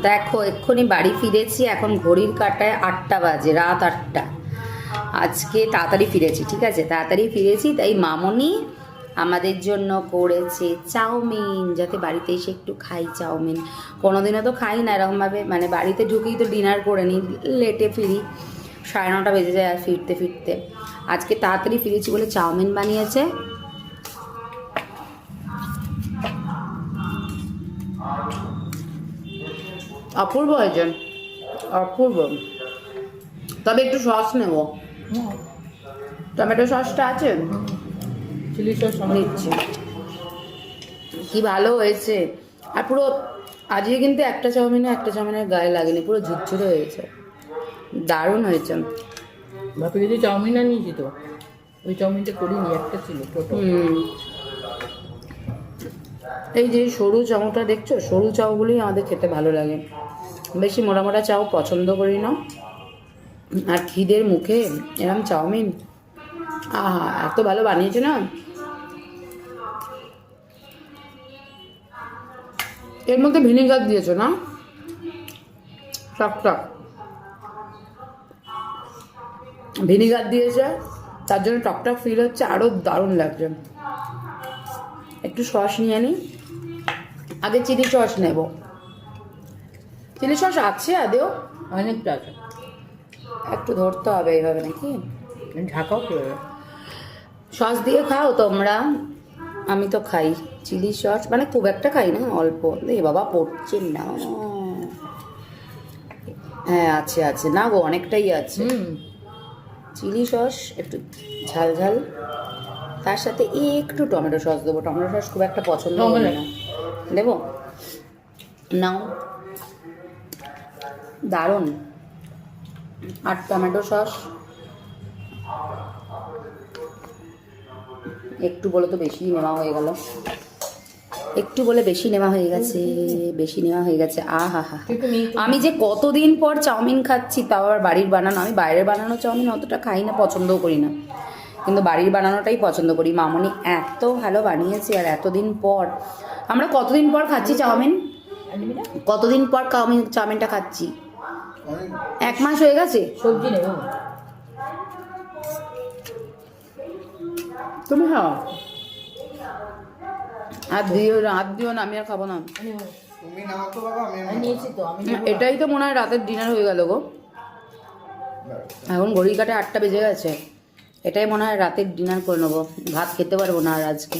দেখো এক্ষুনি বাড়ি ফিরেছি, এখন ঘড়ির কাঁটায় 8টা বাজে, রাত 8টা। আজকে তাড়াতাড়ি ফিরেছি, ঠিক আছে, তাড়াতাড়ি ফিরেছি, তাই মামনি আমাদের জন্য করেছে চাউমিন, যাতে বাড়িতে এসে একটু খাই চাউমিন। কোনোদিনও তো খাই না এরকমভাবে, মানে বাড়িতে ঢুকেই তো ডিনার করে নিই, লেটে ফিরি, 9:30 বেজে যায় আর ফিরতে ফিরতে। আজকে তাড়াতাড়ি ফিরেছি বলে চাউমিন বানিয়েছে। অপূর্ব হয়েছে, অপূর্ব। তবে একটু সস নেব, টমেটো সসটা আছে, চিলি সস নিচ্ছি। কি ভালো হয়েছে। আর পুরো আজকে কিন্তু একটা চাউমিনের গায়ে লাগেনি, পুরো ঝুরঝুরে হয়েছে, দারুণ হয়েছে। বাপি কিছু চাউমিন আনিয়েছি তো, ওই চাউমিনটা করিনি, একটা ছিল ছোট। এই যে সরু চাউটা দেখছো, সরু চাউগুলোই আমাদের খেতে ভালো লাগে, বেশি মোটা মোটা চাউ পছন্দ করি না। আর খিদের মুখে এরকম চাউমিন, আহা এত ভালো বানিয়েছে না। এর মধ্যে ভিনেগার দিয়েছো না, টক ভিনেগার দিয়েছে, তার জন্য টকটক ফিল হচ্ছে, আরও দারুণ লাগছে। একটু সস নিয়ে নিই, আগে চিলি সস নেব। চিলি সস আছে আদেও? অনেকটা আছে, একটু ধরতে হবে এইভাবে নাকি, ঢাকাও করে। সস দিয়ে খাও তোমরা, আমি তো খাই চিলি সস, মানে খুব একটা খাই না, অল্প। এ বাবা পড়ছে না, হ্যাঁ আছে আছে, না গো অনেকটাই আছে। চিলি সস একটু ঝাল ঝাল, তার সাথে একটু টমেটো সস দেবো। টমেটো সস খুব একটা পছন্দ করি না, দেবো নাও, দারুণ। আর টমেটো সস একটু বলে তো বেশি নেওয়া হয়ে গেল, একটু বলে বেশি নেওয়া হয়ে গেছে, বেশি নেওয়া হয়ে গেছে। আহা হা, আমি যে কতদিন পর চাউমিন খাচ্ছি, তাও আবার বাড়ির বানানো। আমি বাইরের বানানো চাউমিন অতটা খাই না, পছন্দও করি না, কিন্তু বাড়ির বানানোটাই পছন্দ করি। মামনি এত ভালো বানিয়েছে, আর এতদিন পর, আমরা কতদিন পর খাচ্ছি চাউমিন, কতদিন পর চাউমিনটা খাচ্ছি, 1 মাস হয়ে গেছে। সবজি নেব তুমি খাও, আর দিও না, আমি আর খাবো না। তুমি নাও তো বাবা, আমি নিয়েছি তো আমি। এটাই তো মনে হয় রাতের ডিনার হয়ে গেল গো, এখন ঘড়ি কাটে 8টা বেজে গেছে, এটাই মনে হয় রাতের ডিনার করে নেবো, ভাত খেতে পারবো না আর আজকে।